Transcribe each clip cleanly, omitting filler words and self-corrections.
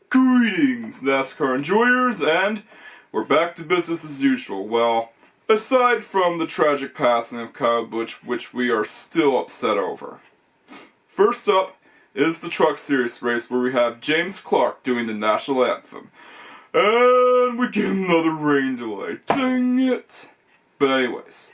Greetings, NASCAR enjoyers, and we're back to business as usual. Well, aside from the tragic passing of Kyle Busch, which we are still upset over. First up is the Truck Series race where we have James Clark doing the national anthem. And we get another rain delay. Dang it! But anyways,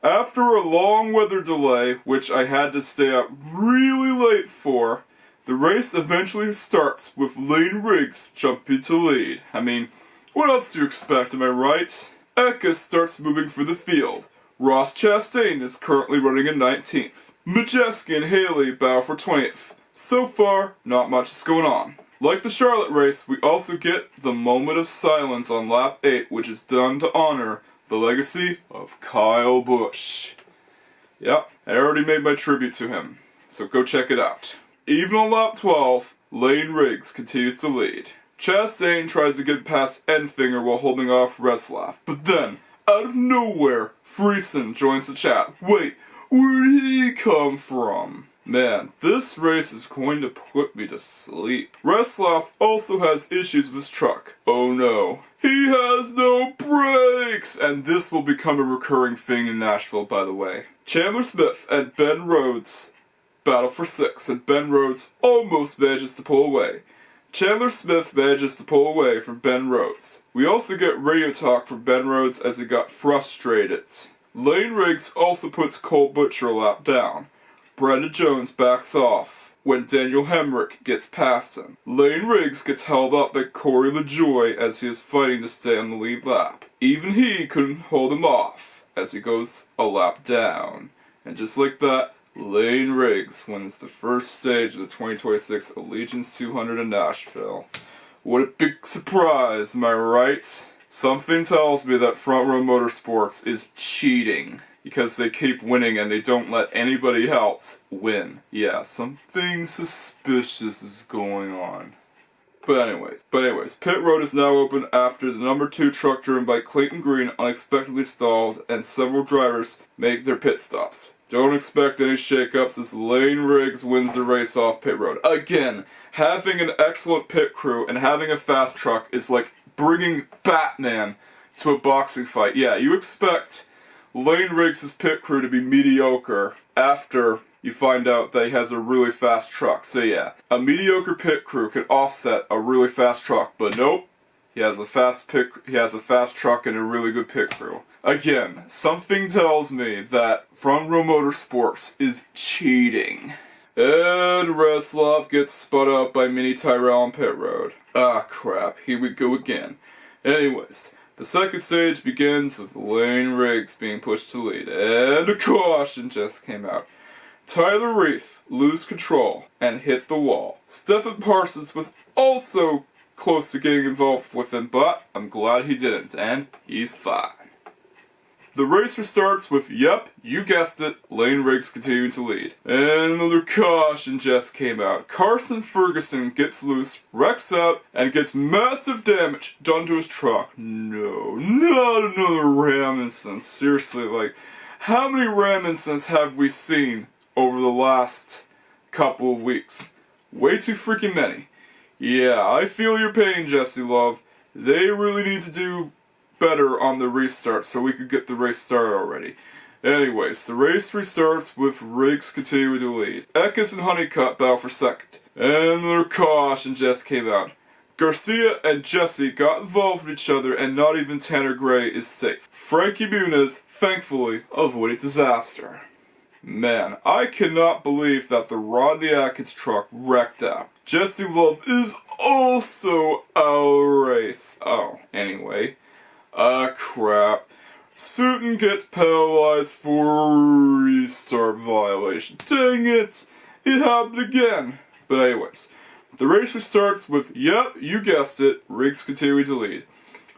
after a long weather delay, which I had to stay up really late for, the race eventually starts with Layne Riggs jumping to lead. I mean, what else do you expect, am I right? Eka starts moving for the field. Ross Chastain is currently running in 19th. Majeski and Haley battle for 20th. So far, not much is going on. Like the Charlotte race, we also get the moment of silence on lap 8, which is done to honor the legacy of Kyle Busch. Yep, I already made my tribute to him, so go check it out. Even on lap 12, Layne Riggs continues to lead. Chastain tries to get past Enfinger while holding off Reslaf, but then, out of nowhere, Friesen joins the chat. Wait, where did he come from? Man, this race is going to put me to sleep. Reslaf also has issues with his truck. Oh no. He has no brakes! And this will become a recurring thing in Nashville, by the way. Chandler Smith and Ben Rhodes battle for 6, and Ben Rhodes almost manages to pull away. Chandler Smith manages to pull away from Ben Rhodes. We also get radio talk from Ben Rhodes as he got frustrated. Layne Riggs also puts Cole Butcher a lap down. Brenda Jones backs off when Daniel Hemrick gets past him. Layne Riggs gets held up by Corey LaJoie as he is fighting to stay on the lead lap. Even he couldn't hold him off as he goes a lap down. And just like that, Layne Riggs wins the first stage of the 2026 Allegiance 200 in Nashville. What a big surprise, am I right? Something tells me that Front Row Motorsports is cheating because they keep winning and they don't let anybody else win. Yeah, something suspicious is going on. But anyways, pit road is now open after the number 2 truck driven by Clayton Green unexpectedly stalled and several drivers make their pit stops. Don't expect any shakeups as Layne Riggs wins the race off pit road. Again, having an excellent pit crew and having a fast truck is like bringing Batman to a boxing fight. Yeah, you expect Layne Riggs' pit crew to be mediocre after you find out that he has a really fast truck. So yeah, a mediocre pit crew can offset a really fast truck, but nope. He has a fast truck and a really good pit crew. Again, something tells me that Front Row Motorsports is cheating. And Reslov gets spun up by Mini Tyrell on pit road. Ah crap, here we go again. Anyways, the second stage begins with Layne Riggs being pushed to lead, and a caution just came out. Tyler Reef lose control and hit the wall. Stephen Parsons was also close to getting involved with him, but I'm glad he didn't, and he's fine. The race restarts with, yep, you guessed it, Layne Riggs continuing to lead. And another caution just came out. Carson Ferguson gets loose, wrecks out, and gets massive damage done to his truck. No, not another ram instance. Seriously, like, how many ram incidents have we seen over the last couple of weeks? Way too freaking many. Yeah, I feel your pain, Jesse Love. They really need to do better on the restart so we could get the race started already. Anyways, the race restarts with Riggs continuing to lead. Eckes and Honeycutt battle for second. And their caution just came out. Garcia and Jesse got involved with each other and not even Tanner Gray is safe. Frankie Muniz, thankfully, avoided disaster. Man, I cannot believe that the Rodney Atkins truck wrecked out. Jesse Love is also out of race. Oh, anyway. Crap. Sutton gets penalized for a restart violation. Dang it! It happened again. But anyways, the race restarts with, yep, you guessed it, Riggs continuing to lead.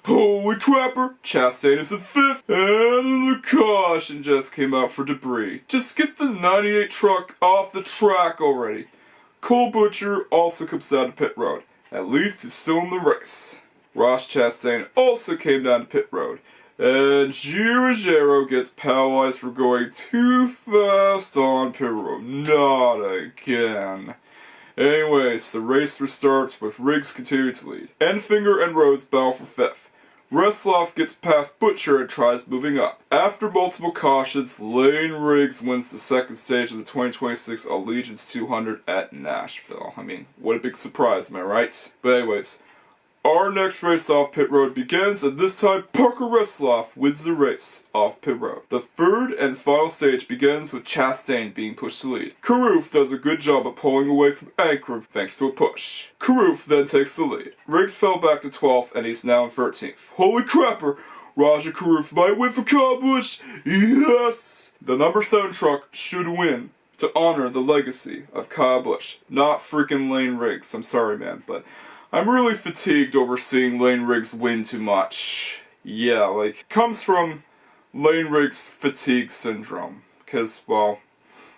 Holy crapper! Chastain is in 5th, and the caution just came out for debris. Just get the 98 truck off the track already. Cole Butcher also comes down to pit road. At least he's still in the race. Ross Chastain also came down to pit road. And Giorgio gets penalized for going too fast on pit road. Not again. Anyways, the race restarts with Riggs continuing to lead. Enfinger and Rhodes battle for 5th. Resloff gets past Butcher and tries moving up. After multiple cautions, Layne Riggs wins the 2nd stage of the 2026 Allegiance 200 at Nashville. I mean, what a big surprise, am I right? But anyways, our next race off pit road begins, and this time Parker Resloff wins the race off pit road. The 3rd and final stage begins with Chastain being pushed to lead. Caruth does a good job of pulling away from Anchor thanks to a push. Caruth then takes the lead. Riggs fell back to 12th and he's now in 13th. Holy crapper! Rajah Caruth might win for Kyle Busch! Yes! The number 7 truck should win to honor the legacy of Kyle Busch. Not freaking Layne Riggs. I'm sorry, man, but I'm really fatigued over seeing Layne Riggs win too much. Yeah, like, comes from Layne Riggs fatigue syndrome. Because, well,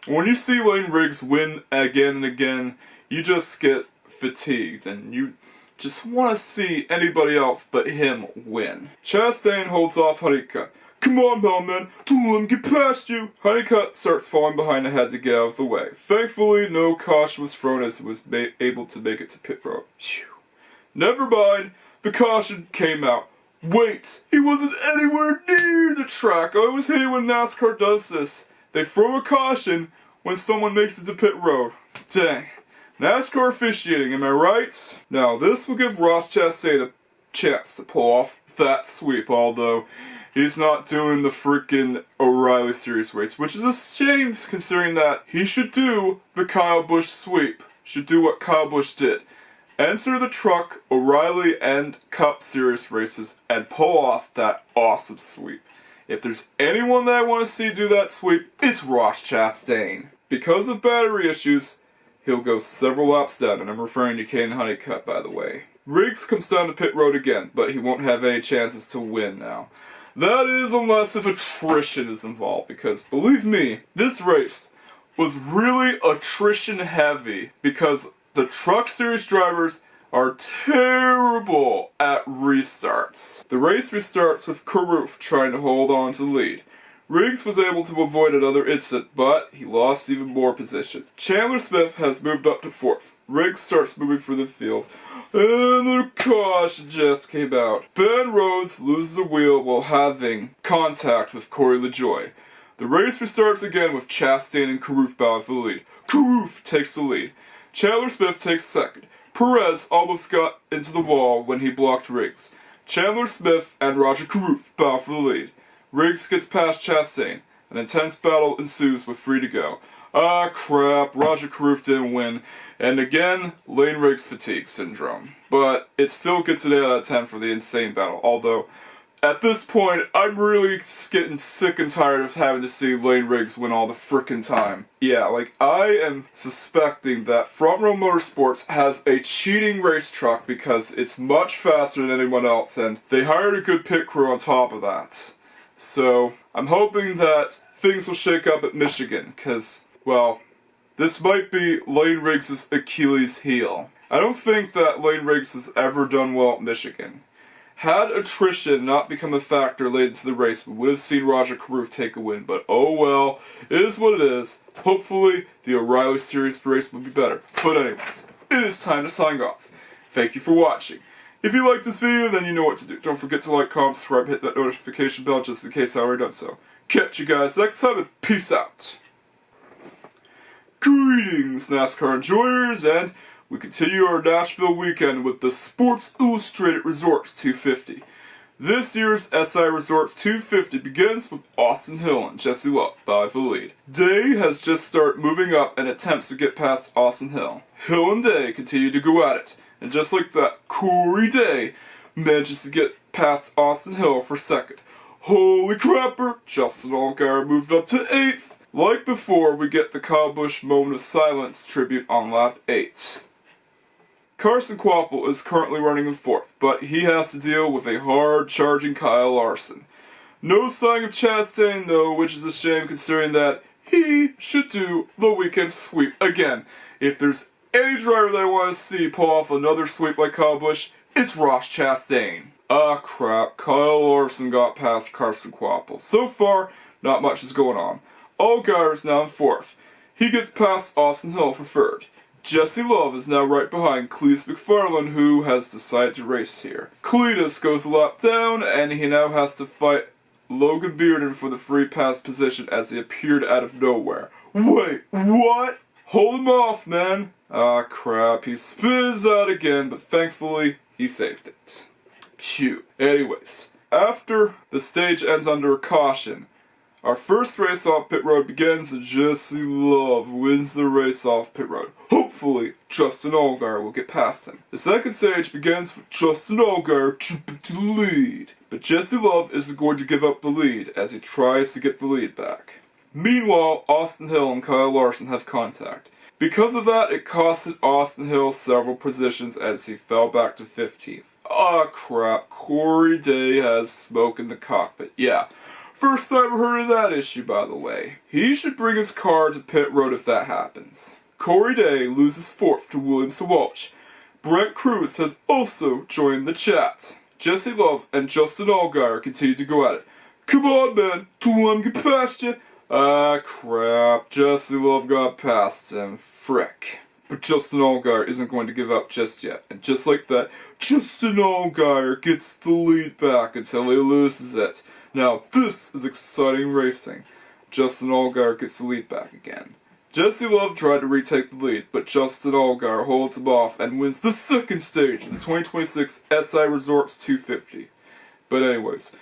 when you see Layne Riggs win again and again, you just get fatigued and you just want to see anybody else but him win. Chastain holds off Honeycutt. Come on, Bellman, don't let him get past you! Honeycutt starts falling behind ahead to get out of the way. Thankfully, no caution was thrown as he was able to make it to pit road. Phew. Never mind, the caution came out. Wait, he wasn't anywhere near the track. I always hate when NASCAR does this. They throw a caution when someone makes it to pit road. Dang. NASCAR officiating, am I right? Now, this will give Ross Chastain a chance to pull off that sweep, although he's not doing the freaking O'Reilly Series race, which is a shame considering that he should do the Kyle Busch sweep. Should do what Kyle Busch did. Enter the truck, O'Reilly, and Cup Series races and pull off that awesome sweep. If there's anyone that I want to see do that sweep, it's Ross Chastain. Because of battery issues, he'll go several laps down, and I'm referring to Kane Honeycutt, by the way. Riggs comes down to pit road again, but he won't have any chances to win now. That is unless if attrition is involved, because believe me, this race was really attrition heavy because the Truck Series drivers are terrible at restarts. The race restarts with Caruth trying to hold on to the lead. Riggs was able to avoid another incident, but he lost even more positions. Chandler Smith has moved up to 4th. Riggs starts moving through the field, and the caution just came out. Ben Rhodes loses a wheel while having contact with Corey LaJoie. The race restarts again with Chastain and Caruth battling for the lead. Caruth takes the lead. Chandler Smith takes 2nd. Perez almost got into the wall when he blocked Riggs. Chandler Smith and Rajah Caruth battle for the lead. Riggs gets past Chastain. An intense battle ensues with 3 to go. Ah crap, Rajah Caruth didn't win. And again, Layne Riggs fatigue syndrome. But it still gets an 8 out of 10 for the insane battle, although at this point, I'm really getting sick and tired of having to see Layne Riggs win all the frickin' time. Yeah, like, I am suspecting that Front Row Motorsports has a cheating race truck because it's much faster than anyone else, and they hired a good pit crew on top of that. So, I'm hoping that things will shake up at Michigan, because, well, this might be Layne Riggs' Achilles heel. I don't think that Layne Riggs has ever done well at Michigan. Had attrition not become a factor late into the race, we would have seen Rajah Caruth take a win, but oh well, it is what it is. Hopefully, the O'Reilly Series race will be better. But anyways, it is time to sign off. Thank you for watching. If you liked this video, then you know what to do. Don't forget to like, comment, subscribe, hit that notification bell just in case I already done so. Catch you guys next time, and peace out. Greetings, NASCAR enjoyers, and we continue our Nashville weekend with the Sports Illustrated Resorts 250. This year's SI Resorts 250 begins with Austin Hill and Jesse Love by the lead. Day has just started moving up and attempts to get past Austin Hill. Hill and Day continue to go at it, and just like that, Corey Day manages to get past Austin Hill for 2nd. Holy crapper! Justin Allgaier moved up to 8th. Like before, we get the Kyle Busch moment of silence tribute on lap 8. Carson Kvapil is currently running in 4th, but he has to deal with a hard-charging Kyle Larson. No sign of Chastain though, which is a shame considering that he should do the weekend sweep. Again, if there's any driver that I want to see pull off another sweep like Kyle Busch, it's Ross Chastain. Ah crap, Kyle Larson got past Clarkson. So far, not much is going on. Allgaier is now in 4th. He gets past Austin Hill for 3rd. Jesse Love is now right behind Cletus McFarlane, who has decided to race here. Cletus goes a lap down, and he now has to fight Logan Bearden for the free pass position as he appeared out of nowhere. Wait, what? Hold him off, man. Ah crap, he spins out again, but thankfully, he saved it. Phew. Anyways, after the stage ends under a caution, our first race off pit road begins and Jesse Love wins the race off pit road. Hopefully, Justin Allgaier will get past him. The second stage begins with Justin Allgaier trooping to the lead. But Jesse Love isn't going to give up the lead as he tries to get the lead back. Meanwhile, Austin Hill and Kyle Larson have contact. Because of that, it costed Austin Hill several positions as he fell back to 15th. Ah crap, Corey Day has smoke in the cockpit. Yeah. First time I heard of that issue, by the way. He should bring his car to pit road if that happens. Corey Day loses 4th to William Sawalch. Brent Cruz has also joined the chat. Jesse Love and Justin Allgaier continue to go at it. Come on, man, don't let him get past you. Ah, crap, Jesse Love got past him. Frick. But Justin Allgaier isn't going to give up just yet. And just like that, Justin Allgaier gets the lead back until he loses it. Now, this is exciting racing. Justin Allgaier gets the lead back again. Jesse Love tried to retake the lead, but Justin Allgaier holds him off and wins the second stage of the 2026 SI Resorts 250. But anyways,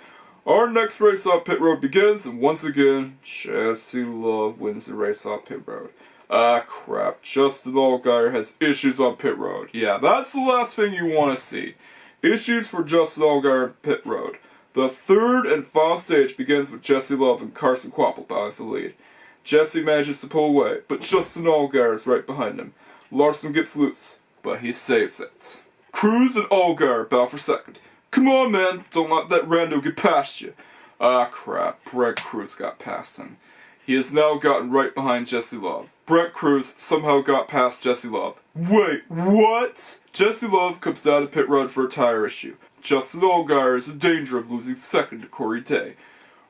our next race off pit road begins, and once again, Jesse Love wins the race off pit road. Ah crap, Justin Allgaier has issues on pit road. Yeah, that's the last thing you want to see. Issues for Justin Allgaier on pit road. The third and final stage begins with Jesse Love and Clarkson battling for the lead. Jesse manages to pull away, but Justin Allgaier is right behind him. Larson gets loose, but he saves it. Cruz and Allgaier battle for second. Come on, man, don't let that rando get past you. Ah, crap, Brent Cruz got past him. He has now gotten right behind Jesse Love. Brent Cruz somehow got past Jesse Love. Wait, what? Jesse Love comes down to pit road for a tire issue. Justin Allgaier is in danger of losing second to Corey Day.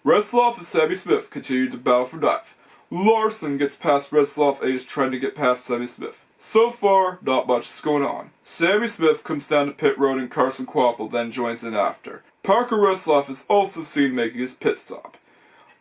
Resloff and Sammy Smith continue to battle for ninth. Larson gets past Resloff and is trying to get past Sammy Smith. So far, not much is going on. Sammy Smith comes down to pit road and Clarkson then joins in after. Parker Resloff is also seen making his pit stop.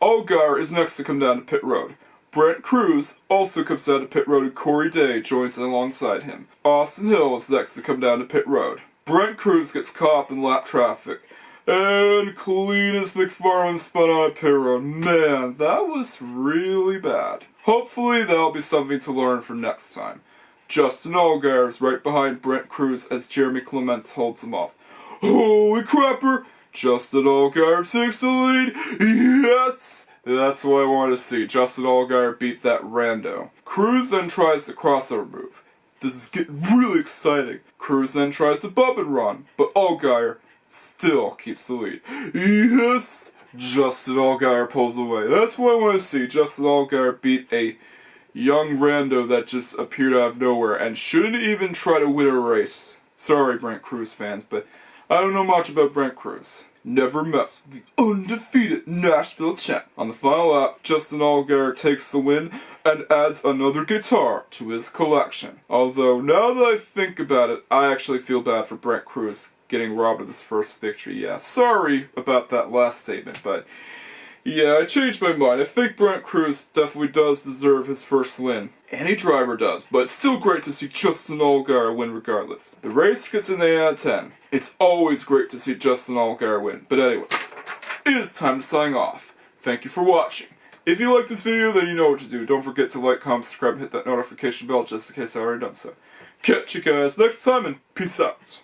Allgaier is next to come down to pit road. Brent Cruz also comes down to pit road and Corey Day joins in alongside him. Austin Hill is next to come down to pit road. Brent Cruz gets caught up in lap traffic. And Cletus McFarlane spun on a pit road. Man, that was really bad. Hopefully that'll be something to learn for next time. Justin Allgaier is right behind Brent Cruz as Jeremy Clements holds him off. Holy crapper! Justin Allgaier takes the lead. Yes! That's what I want to see. Justin Allgaier beat that rando. Cruz then tries the crossover move. This is getting really exciting. Cruz then tries the bump and run, but Allgaier still keeps the lead. Yes! Justin Allgaier pulls away. That's what I want to see. Justin Allgaier beat a young rando that just appeared out of nowhere and shouldn't even try to win a race. Sorry, Brent Cruz fans, but I don't know much about Brent Cruz. Never mess with the undefeated Nashville champ. On the final lap, Justin Allgaier takes the win and adds another guitar to his collection. Although, now that I think about it, I actually feel bad for Brent Cruz getting robbed of his first victory. Yeah, sorry about that last statement, but yeah, I changed my mind. I think Brent Cruz definitely does deserve his first win. Any driver does, but it's still great to see Justin Allgaier win regardless. The race gets an 8 out of 10. It's always great to see Justin Allgaier win. But anyways, it is time to sign off. Thank you for watching. If you like this video, then you know what to do. Don't forget to like, comment, subscribe, and hit that notification bell just in case I've already done so. Catch you guys next time, and peace out.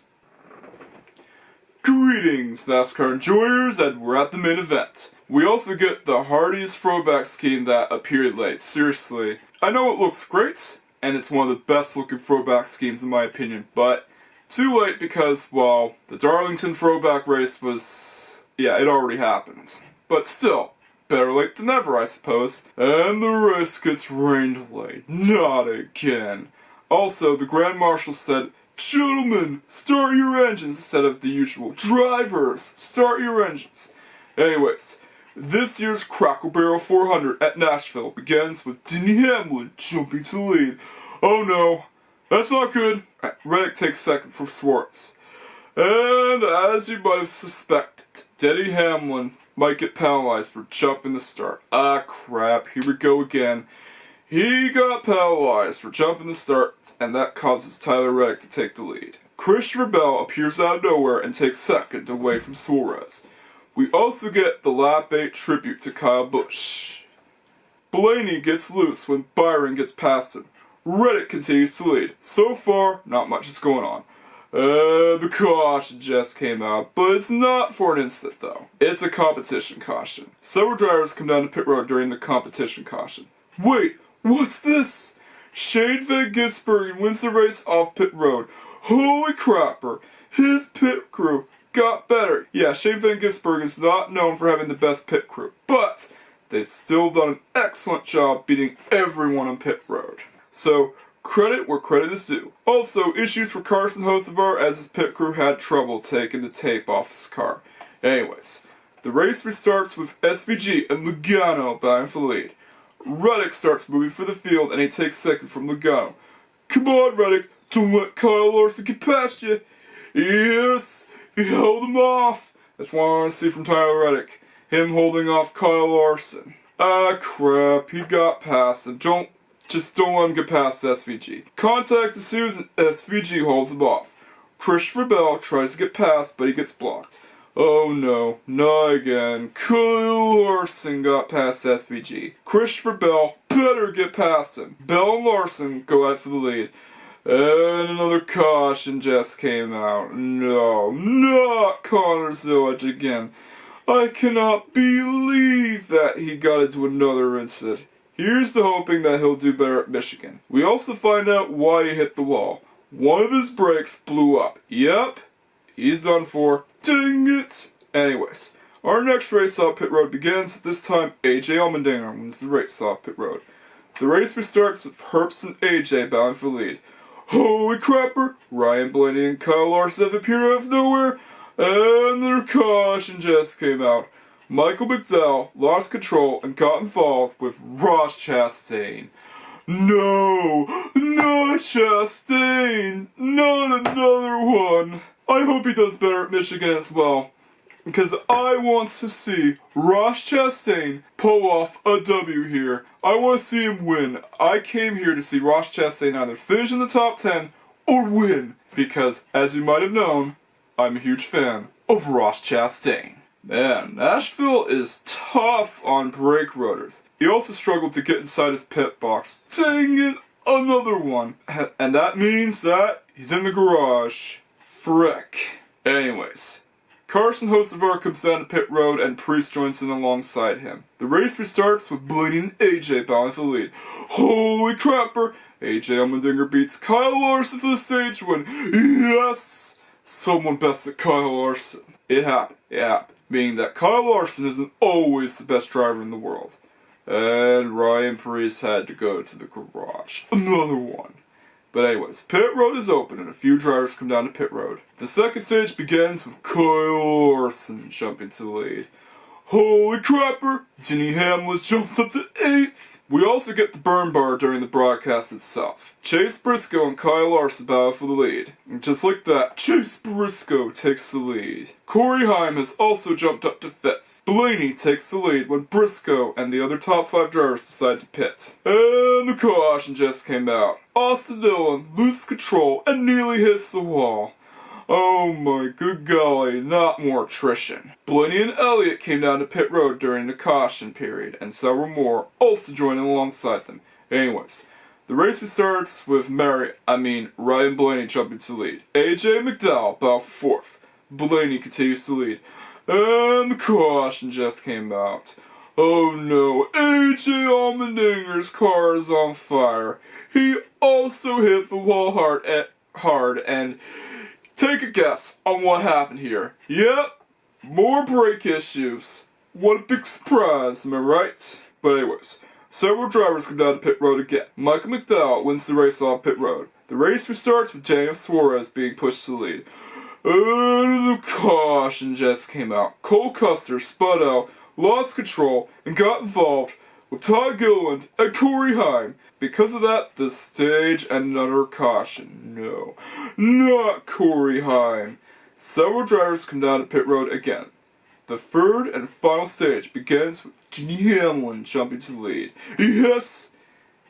Greetings, NASCAR enjoyers, and we're at the main event. We also get the hardiest throwback scheme that appeared late. Seriously, I know it looks great, and it's one of the best looking throwback schemes in my opinion, but too late because, well, the Darlington throwback race was, yeah, it already happened. But still, better late than never, I suppose. And the race gets rained late. Not again. Also, the Grand Marshal said, gentlemen, start your engines instead of the usual drivers, start your engines. Anyways, this year's Crackle Barrel 400 at Nashville begins with Denny Hamlin jumping to the lead. Oh no, that's not good. Reddick takes second for Suarez. And as you might have suspected, Denny Hamlin might get penalized for jumping the start. Ah crap, here we go again. He got penalized for jumping the start, and that causes Tyler Reddick to take the lead. Christopher Bell appears out of nowhere and takes second away from Suarez. We also get the lap 8 tribute to Kyle Busch. Blaney gets loose when Byron gets past him. Reddick continues to lead. So far, not much is going on. The caution just came out, but it's not for an instant though. It's a competition caution. Several drivers come down to pit road during the competition caution. Wait, what's this? Shane Van Gisbergen wins the race off pit road. Holy crapper, his pit crew got better. Yeah, Shane Van Gisbergen is not known for having the best pit crew, but they've still done an excellent job beating everyone on pit road. So, credit where credit is due. Also, issues for Carson Hocevar as his pit crew had trouble taking the tape off his car. Anyways, the race restarts with SVG and Logano vying for the lead. Reddick starts moving for the field and he takes second from Logano. Come on, Reddick, don't let Kyle Larson get past you. Yes, he held him off. That's what I want to see from Tyler Reddick. Him holding off Kyle Larson. Ah crap, he got past him. Just don't let him get past SVG. Contact ensues and SVG holds him off. Christopher Bell tries to get past, but he gets blocked. Oh no, not again. Kyle Larson got past SVG. Christopher Bell better get past him. Bell and Larson go out for the lead. And another caution just came out. No, not Connor Zillage again. I cannot believe that he got into another incident. Here's to hoping that he'll do better at Michigan. We also find out why he hit the wall. One of his brakes blew up. Yep, he's done for. Dang it! Anyways, our next race off pit road begins. This time, AJ Allmendinger wins the race off pit road. The race restarts with Herbst and AJ bound for the lead. Holy crapper! Ryan Blaney and Kyle Larson have appeared out of nowhere, and their caution just came out. Michael McDowell lost control and got involved with Ross Chastain. No, not Chastain, not another one. I hope he does better at Michigan as well, because I want to see Ross Chastain pull off a W here. I want to see him win. I came here to see Ross Chastain either finish in the top 10 or win, because as you might have known, I'm a huge fan of Ross Chastain. Man, Nashville is tough on brake rotors. He also struggled to get inside his pit box. Dang it, another one. And that means that he's in the garage. Frick. Anyways, Carson Hocevar comes down to pit road and Priest joins in alongside him. The race restarts with Blaney and AJ battling for the lead. Holy crapper! AJ Allmendinger beats Kyle Larson for the stage win. Yes! Someone bested Kyle Larson. It happened. Meaning that Kyle Larson isn't always the best driver in the world. And Ryan Priest had to go to the garage. Another one. But anyways, pit road is open and a few drivers come down to pit road. The second stage begins with Kyle Larson jumping to the lead. Holy crapper! Denny Hamlin jumped up to 8th! We also get the burn bar during the broadcast itself. Chase Briscoe and Kyle Larson battle for the lead. And just like that, Chase Briscoe takes the lead. Corey Heim has also jumped up to 5th. Blaney takes the lead when Briscoe and the other top 5 drivers decide to pit. And the caution just came out. Austin Dillon loses control and nearly hits the wall. Oh my good golly, not more attrition. Blaney and Elliott came down to pit road during the caution period, and several more also joining alongside them. Anyways, the race starts with Ryan Blaney jumping to the lead. AJ McDowell battle for 4th. Blaney continues to lead. And the caution just came out. Oh no, AJ Allmendinger's car is on fire. He also hit the wall hard and take a guess on what happened here. Yep, more brake issues. What a big surprise, am I right? But anyways, several drivers come down to pit road again. Michael McDowell wins the race off pit road. The race restarts with Daniel Suarez being pushed to the lead. And the caution just came out. Cole Custer spun out, lost control, and got involved with Todd Gilliland and Corey Heim. Because of that, the stage and another caution. No, not Corey Heim. Several drivers come down to pit road again. The third and final stage begins with Denny Hamlin jumping to the lead. Yes,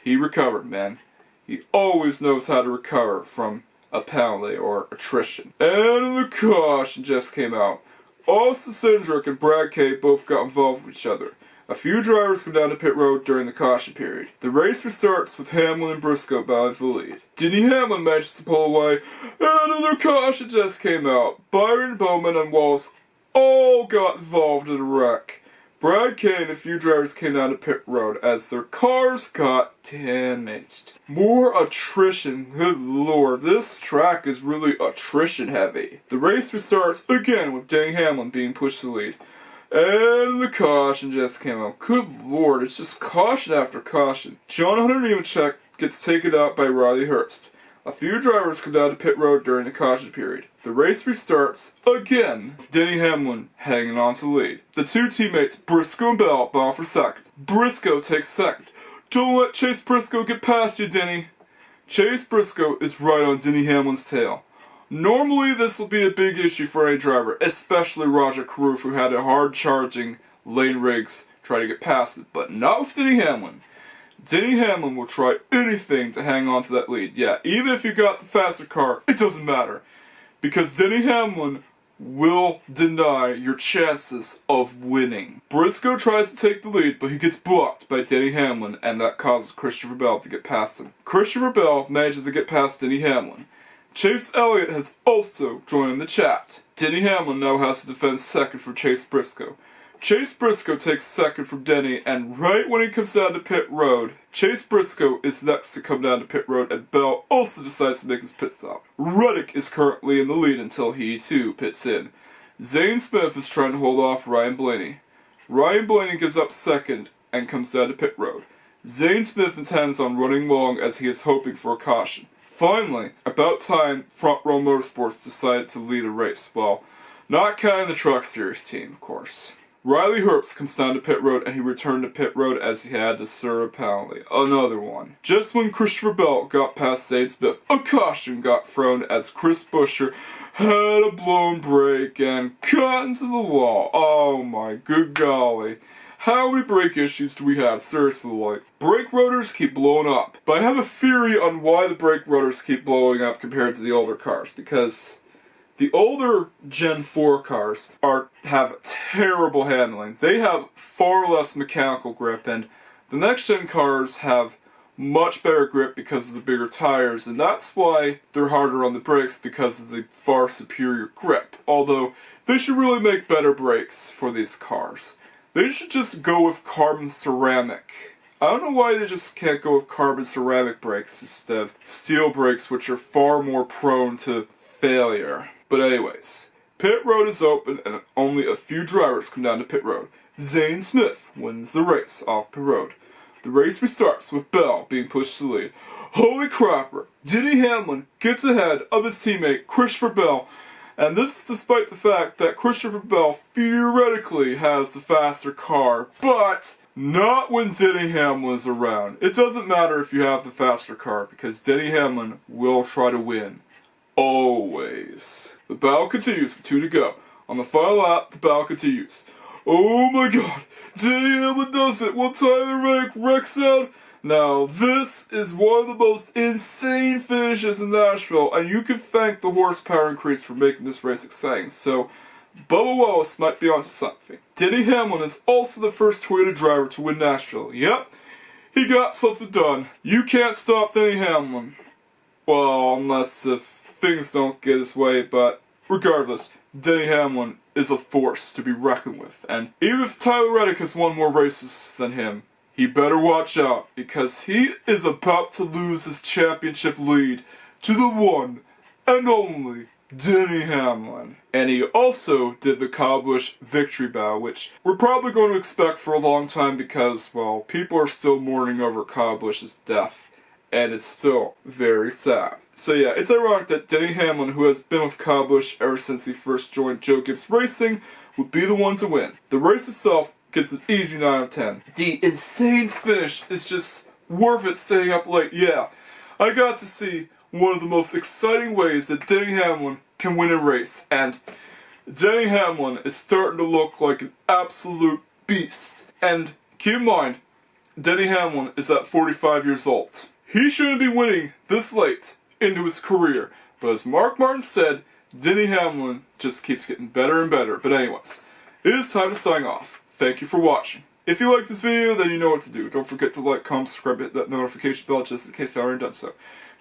he recovered, man. He always knows how to recover from a penalty or attrition. And the caution just came out. Austin Cindric and Brad Kay both got involved with each other. A few drivers come down to pit road during the caution period. The race restarts with Hamlin and Briscoe battling for the lead. Denny Hamlin manages to pull away, and another caution just came out. Byron, Bowman, and Wallace all got involved in a wreck. Brad Kay and a few drivers came down to pit road as their cars got damaged. More attrition, good lord, this track is really attrition heavy. The race restarts again with Denny Hamlin being pushed to the lead. And the caution just came out. Good lord, it's just caution after caution. John Hunter Nemechek gets taken out by Riley Herbst. A few drivers come down to pit road during the caution period. The race restarts again with Denny Hamlin hanging on to the lead. The two teammates, Briscoe and Bell, battle for second. Briscoe takes second. Don't let Chase Briscoe get past you, Denny. Chase Briscoe is right on Denny Hamlin's tail. Normally this will be a big issue for any driver, especially Rajah Caruth, who had a hard-charging Layne Riggs try to get past it, but not with Denny Hamlin. Denny Hamlin will try anything to hang on to that lead. Yeah, even if you got the faster car, it doesn't matter. Because Denny Hamlin will deny your chances of winning. Briscoe tries to take the lead, but he gets blocked by Denny Hamlin, and that causes Christopher Bell to get past him. Christopher Bell manages to get past Denny Hamlin. Chase Elliott has also joined the chat. Denny Hamlin now has to defend second for Chase Briscoe. Chase Briscoe takes second from Denny, and right when he comes down to pit road, Chase Briscoe is next to come down to pit road, and Bell also decides to make his pit stop. Reddick is currently in the lead until he too pits in. Zane Smith is trying to hold off Ryan Blaney. Ryan Blaney gives up second and comes down to pit road. Zane Smith intends on running long as he is hoping for a caution. Finally, about time, Front Row Motorsports decided to lead a race. Well, not counting the Truck Series team, of course. Riley Herbst comes down to pit road, and he returned to pit road as he had to serve a penalty. Another one. Just when Christopher Bell got past Zane Smith, a caution got thrown as Chris Buescher had a blown brake and cut into the wall. Oh my good golly. How many brake issues do we have? Seriously, like, brake rotors keep blowing up. But I have a theory on why the brake rotors keep blowing up compared to the older cars, because the older Gen 4 cars have terrible handling. They have far less mechanical grip, and the next gen cars have much better grip because of the bigger tires, and that's why they're harder on the brakes, because of the far superior grip. Although, they should really make better brakes for these cars. They should just go with carbon ceramic. I don't know why they just can't go with carbon ceramic brakes instead of steel brakes, which are far more prone to failure. But anyways, pit road is open and only a few drivers come down to pit road. Zane Smith wins the race off pit road. The race restarts with Bell being pushed to the lead. Holy crapper! Denny Hamlin gets ahead of his teammate Christopher Bell, and this is despite the fact that Christopher Bell theoretically has the faster car, but not when Denny Hamlin is around. It doesn't matter if you have the faster car, because Denny Hamlin will try to win. Always. The battle continues with 2 to go. On the final lap, the battle continues. Oh my god! Denny Hamlin does it! Will Tyler Reddick wrecks out? Now, this is one of the most insane finishes in Nashville, and you can thank the horsepower increase for making this race exciting. So, Bubba Wallace might be onto something. Denny Hamlin is also the first Toyota driver to win Nashville. Yep, he got something done. You can't stop Denny Hamlin. Well, unless if things don't get his way, but regardless, Denny Hamlin is a force to be reckoned with. And even if Tyler Reddick has won more races than him, he better watch out, because he is about to lose his championship lead to the one and only Denny Hamlin. And he also did the Kyle Busch victory bow, which we're probably going to expect for a long time because, well, people are still mourning over Kyle Busch's death, and it's still very sad. So yeah, it's ironic that Denny Hamlin, who has been with Kyle Busch ever since he first joined Joe Gibbs Racing, would be the one to win. The race itself gets an easy 9 out of 10. The insane finish is just worth it staying up late. Yeah, I got to see one of the most exciting ways that Denny Hamlin can win a race, and Denny Hamlin is starting to look like an absolute beast. And keep in mind, Denny Hamlin is at 45 years old. He shouldn't be winning this late into his career, but as Mark Martin said, Denny Hamlin just keeps getting better and better. But anyways, it is time to sign off. Thank you for watching. If you liked this video, then you know what to do. Don't forget to like, comment, subscribe, hit that notification bell just in case I already done so.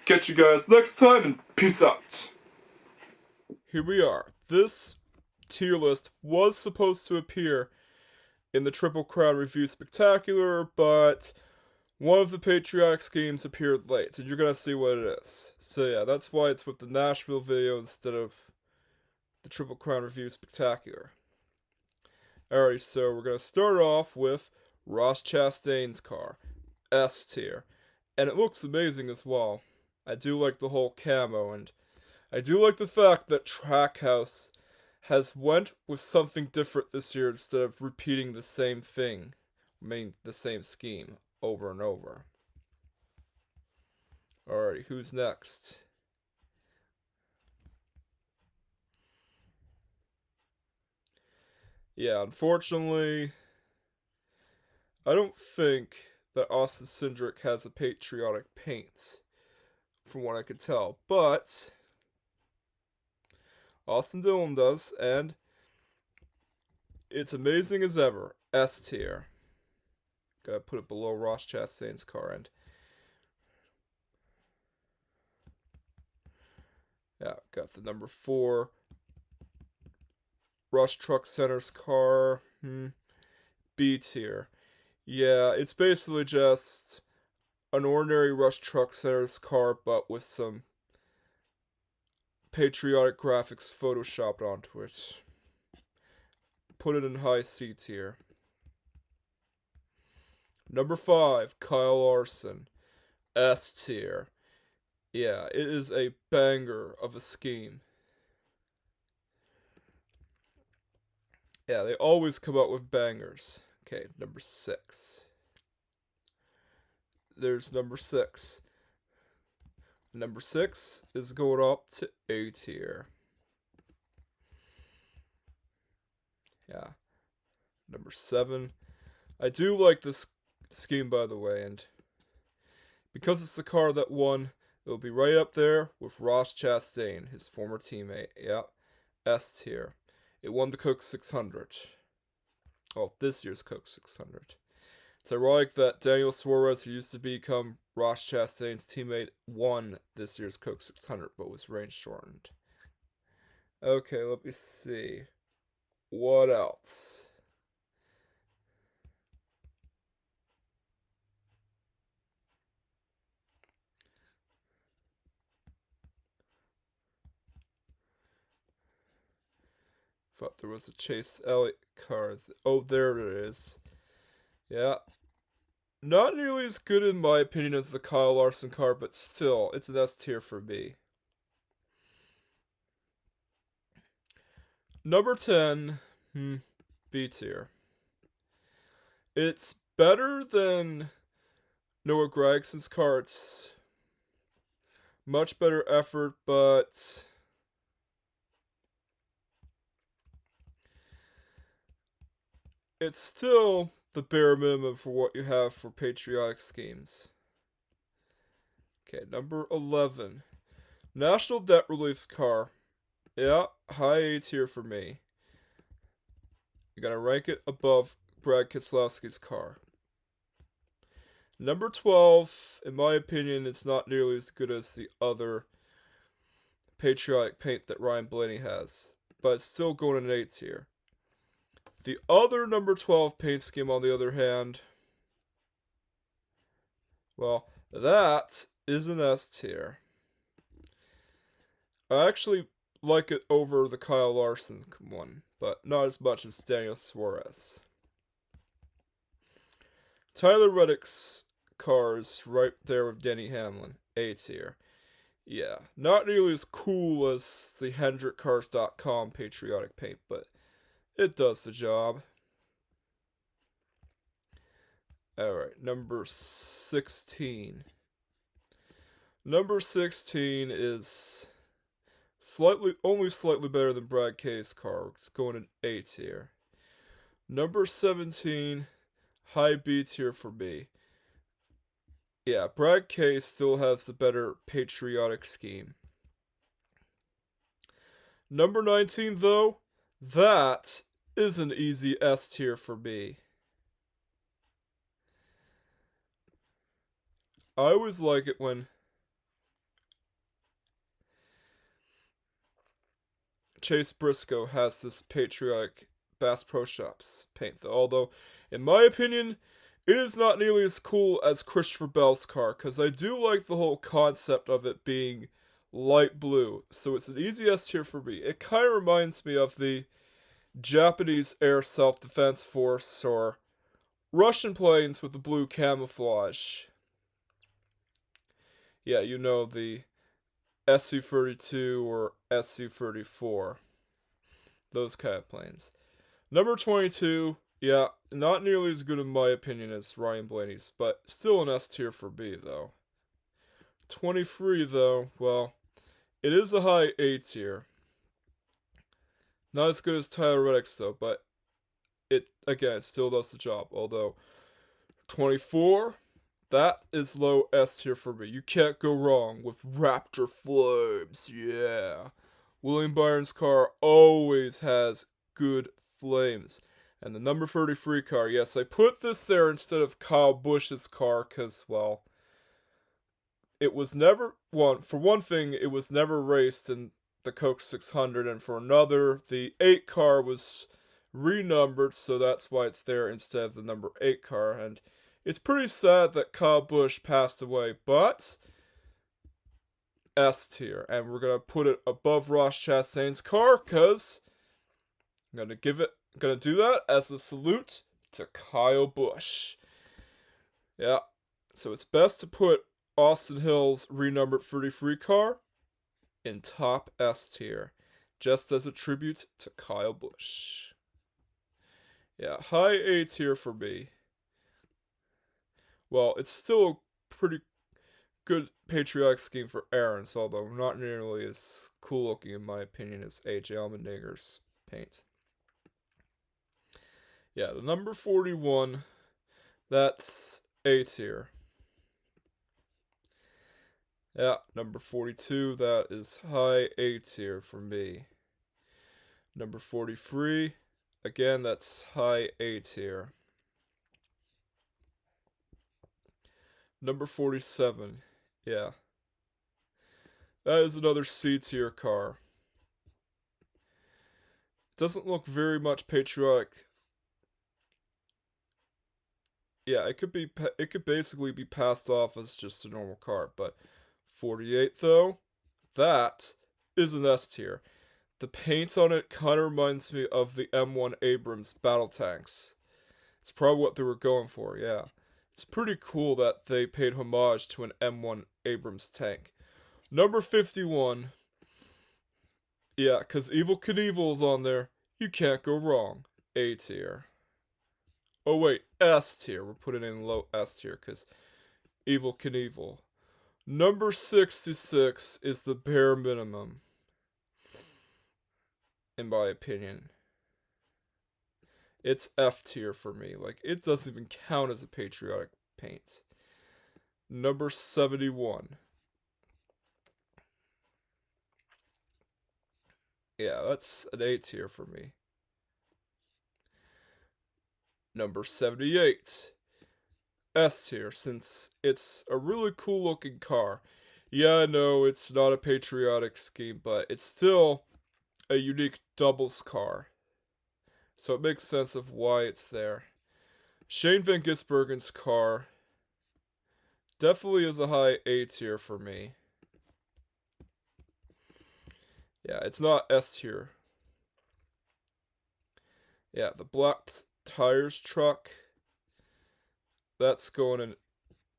Catch you guys next time, and peace out. Here we are. This tier list was supposed to appear in the Triple Crown Review Spectacular, but one of the patriotic schemes appeared late, and you're gonna see what it is. So yeah, that's why it's with the Nashville video instead of the Triple Crown Review Spectacular. Alright, so we're gonna start off with Ross Chastain's car, S tier, and it looks amazing as well. I do like the whole camo, and I do like the fact that Trackhouse has went with something different this year instead of repeating the same thing. I mean, the same scheme over and over. Alright, who's next? Yeah, unfortunately, I don't think that Austin Cindric has a patriotic paint, from what I could tell, but Austin Dillon does, and it's amazing as ever. S tier. Gotta put it below Ross Chastain's car, and yeah, got the number 4 Rush Truck Center's car. B tier. Yeah, it's basically just an ordinary Rush Truck Center's car, but with some patriotic graphics photoshopped onto it. Put it in high C tier. Number 5, Kyle Larson. S tier. Yeah, it is a banger of a scheme. Yeah, they always come out with bangers. Okay, number 6. There's number 6. Number 6 is going up to A tier. Yeah. Number 7. I do like this scheme, by the way, and because it's the car that won, it'll be right up there with Ross Chastain, his former teammate. Yeah. S tier. It won the Coke 600. Well, this year's Coke 600. It's ironic that Daniel Suarez, who used to become Ross Chastain's teammate, won this year's Coke 600, but was range shortened. Okay, let me see. What else? Thought there was a Chase Elliott car. Oh, there it is. Yeah. Not nearly as good in my opinion as the Kyle Larson car, but still, it's an S tier for me. Number 10, B tier. It's better than Noah Gragson's car. It's much better effort, but it's still the bare minimum for what you have for patriotic schemes. Okay, number 11. National Debt Relief car. Yeah, high A tier for me. You gotta rank it above Brad Keselowski's car. Number 12, in my opinion, it's not nearly as good as the other patriotic paint that Ryan Blaney has, but it's still going in an A tier. The other number 12 paint scheme, on the other hand, well, that is an S tier. I actually like it over the Kyle Larson one, but not as much as Daniel Suarez. Tyler Reddick's car is right there with Denny Hamlin, A tier. Yeah, not nearly as cool as the HendrickCars.com patriotic paint, but it does the job. Alright, number 16. Number 16 is only slightly better than Brad K's car. It's going in A tier. Number 17, high B tier for me. Yeah, Brad K still has the better patriotic scheme. Number 19, though, that is an easy S tier for me. I always like it when Chase Briscoe has this patriotic Bass Pro Shops paint, though. Although, in my opinion, it is not nearly as cool as Christopher Bell's car, because I do like the whole concept of it being light blue, so it's an easy S tier for me. It kind of reminds me of the Japanese Air Self-Defense Force or Russian planes with the blue camouflage. Yeah, you know, the Su-32 or Su-34. Those kind of planes. Number 22, yeah, not nearly as good in my opinion as Ryan Blaney's, but still an S tier for B, though. 23, though, well, it is a high A tier. Not as good as Tyler Reddick's, though, but it still does the job. Although, 24, that is low S tier for me. You can't go wrong with Raptor Flames, yeah. William Byron's car always has good flames. And the number 33 car, yes, I put this there instead of Kyle Busch's car because, well, it was never, for one thing, it was never raced in the Coke 600, and for another, the 8 car was renumbered, so that's why it's there instead of the number 8 car, and it's pretty sad that Kyle Busch passed away, but S tier, and we're gonna put it above Ross Chastain's car, cause I'm gonna do that as a salute to Kyle Busch. Yeah, so it's best to put Austin Hill's renumbered 33 car in top S tier, just as a tribute to Kyle Busch. Yeah, high A tier for me. Well, it's still a pretty good patriotic scheme for Aaron's, although not nearly as cool looking in my opinion as AJ Allmendinger's paint. Yeah, the number 41, that's A tier. Yeah, number 42, that is high A tier for me. Number 43, again, that's high A tier. Number 47, yeah. That is another C tier car. Doesn't look very much patriotic. Yeah, it could basically be passed off as just a normal car, but 48 though, that is an S tier. The paint on it kind of reminds me of the M1 Abrams battle tanks. It's probably what they were going for, yeah. It's pretty cool that they paid homage to an M1 Abrams tank. Number 51. Yeah, because Evil Knievel's on there. You can't go wrong. A tier. Oh wait, S tier. We're putting in low S tier because Evil Knievel. Number 66 is the bare minimum, in my opinion. It's F tier for me. Like, it doesn't even count as a patriotic paint. Number 71. Yeah, that's an A tier for me. Number 78. S tier, since it's a really cool looking car. Yeah, I know it's not a patriotic scheme, but it's still a unique doubles car. So it makes sense of why it's there. Shane Van Gisbergen's car definitely is a high A tier for me. Yeah, it's not S tier. Yeah, the black tires truck, that's going in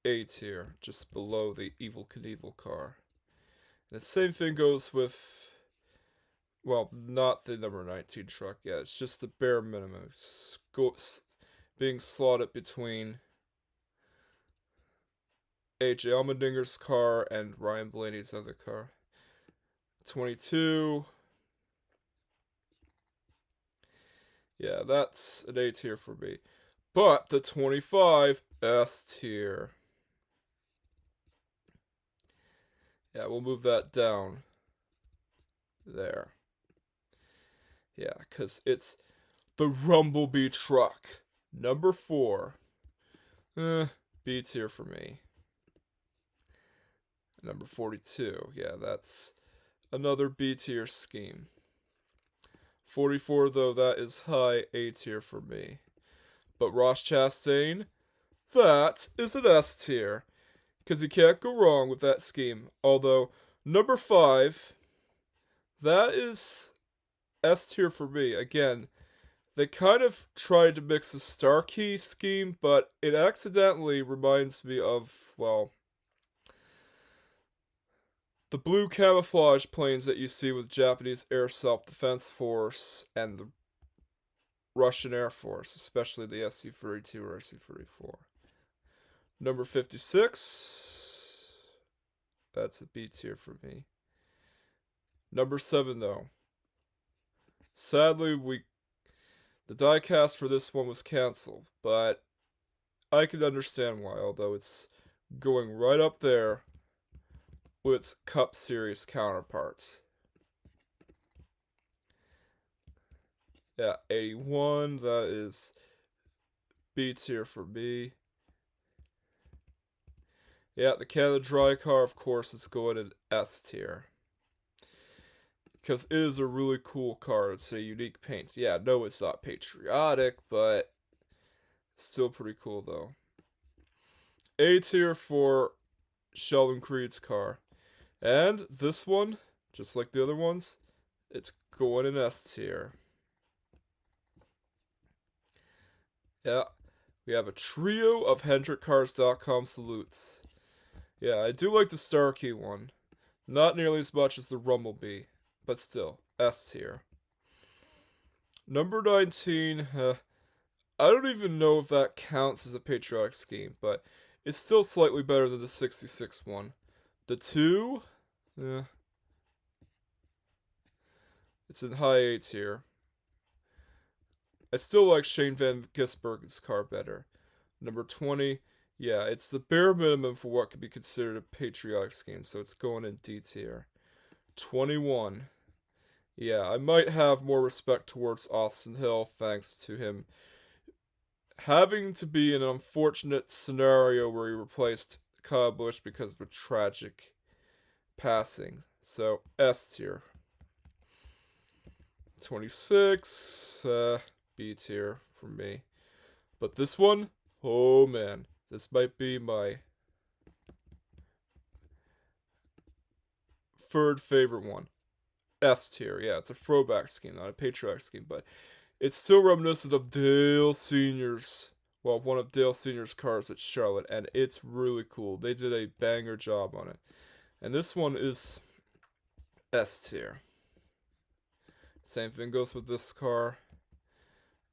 A tier, just below the Evil Knievel car. And the same thing goes with, well, not the number 19 truck. Yeah, it's just the bare minimum. Being slotted between AJ Allmendinger's car and Ryan Blaney's other car. 22. Yeah, that's an A tier for me. But the 25, S tier. Yeah, we'll move that down there. Yeah, because it's the Rumblebee truck. Number 4. B tier for me. Number 42. Yeah, that's another B tier scheme. 44, though, that is high A tier for me. But Ross Chastain, that is an S tier. Because you can't go wrong with that scheme. Although, number 5, that is S tier for me. Again, they kind of tried to mix a Starkey scheme, but it accidentally reminds me of, well, the blue camouflage planes that you see with Japanese Air Self-Defense Force and the Russian Air Force, especially the SU-32 or SU-34. Number 56, that's a B tier for me. Number 7, though. Sadly, the diecast for this one was canceled, but I can understand why, although it's going right up there with its Cup Series counterparts. Yeah, 81, that is B tier for me. Yeah, the Canada Dry car, of course, is going in S tier. Because it is a really cool car. It's a unique paint. Yeah, no, it's not patriotic, but it's still pretty cool, though. A tier for Sheldon Creed's car. And this one, just like the other ones, it's going in S tier. Yeah, we have a trio of HendrickCars.com salutes. Yeah, I do like the Starkey one. Not nearly as much as the Rumblebee, but still, S tier. Number 19, I don't even know if that counts as a patriotic scheme, but it's still slightly better than the 66 one. The 2, it's in high A tier. I still like Shane Van Gisbergen's car better. Number 20, yeah, it's the bare minimum for what could be considered a patriotic scheme, so it's going in D tier. 21, yeah, I might have more respect towards Austin Hill thanks to him having to be in an unfortunate scenario where he replaced Kyle Busch because of a tragic passing. So, S tier. 26, B tier for me. But this one, oh man, this might be my third favorite one. S tier, yeah, it's a throwback scheme, not a patriotic scheme, but it's still reminiscent of Dale Sr.'s, well, one of Dale Sr.'s cars at Charlotte, and it's really cool. They did a banger job on it. And this one is S tier. Same thing goes with this car.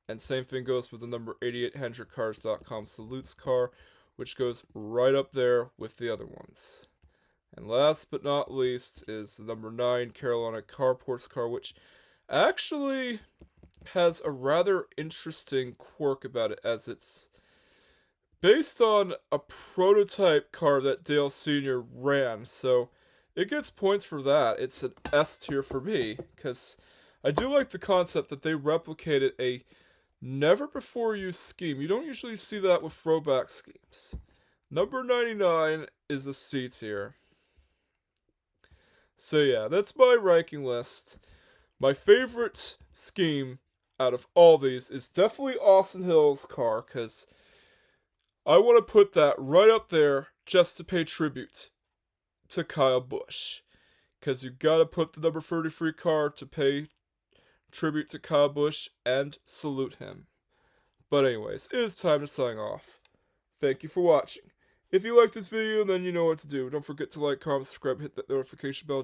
And same thing goes with the number 88 HendrickCars.com Salutes car, which goes right up there with the other ones. And last but not least is the number 9 Carolina Carports car, which actually has a rather interesting quirk about it, as it's based on a prototype car that Dale Sr. ran, so it gets points for that. It's an S tier for me, because I do like the concept that they replicated a never-before-used scheme. You don't usually see that with throwback schemes. Number 99 is a C tier. So yeah, that's my ranking list. My favorite scheme out of all these is definitely Austin Hill's car, because I want to put that right up there just to pay tribute to Kyle Busch. Because you gotta put the number 33 car to pay tribute to Kyle Busch and salute him. But anyways, it is time to sign off. Thank you for watching. If you liked this video, then you know what to do. Don't forget to like, comment, subscribe, hit that notification bell.